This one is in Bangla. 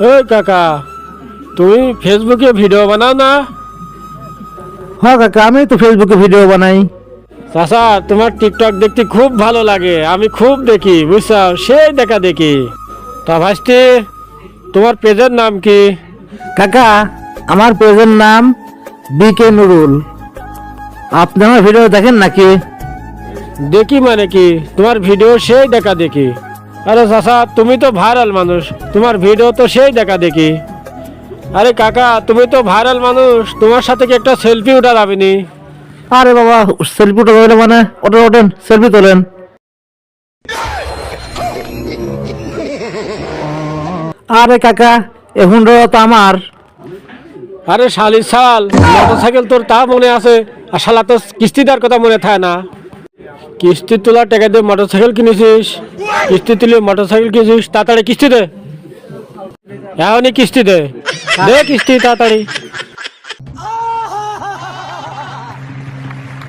ওই কাকা, তুমি ফেসবুকে ভিডিও বানাও না? হ্যাঁ কাকা, আমি তো ফেসবুকে ভিডিও বানাই। চাচা, তোমার টিকটক দেখতে খুব ভালো লাগে, আমি খুব দেখি, বুঝছো, সেই দেখা দেখি। তা ভাইস্তি, তোমার পেজের নাম কি? কাকা, আমার পেজের নাম বিকে নুরুল। আপনি আমার ভিডিও দেখেন নাকি? দেখি মানে কি, তোমার ভিডিও সেই দেখা দেখি। আরে চাচা, তুমি তো ভাইরাল মানুষ, তোমার ভিডিও তো সেই দেখা দেখি। আরে কাকা, তুমি তো ভাইরাল মানুষ, তোমার সাথে কি একটা সেলফি উঠা যাবেনি? আরে বাবা, সেলফি তোলেন মানে? ওঠেন ওঠেন, সেলফি তোলেন। আরে কাকা, এখন তো আমার। আরে শালি শাল, মোটরসাইকেল তোর তা মনে আছে, আর শালা তো কিস্তিদার কথা মনে থাকে না। কিস্তি তোলা টাকা দিয়ে মোটরসাইকেল কিনেছিস, কিস্তি তুলে মোটরসাইকেল কিনেছিস, তাড়াতাড়ি কিস্তি দে, এখনই কিস্তি দে, দে কিস্তি তাড়াতাড়ি।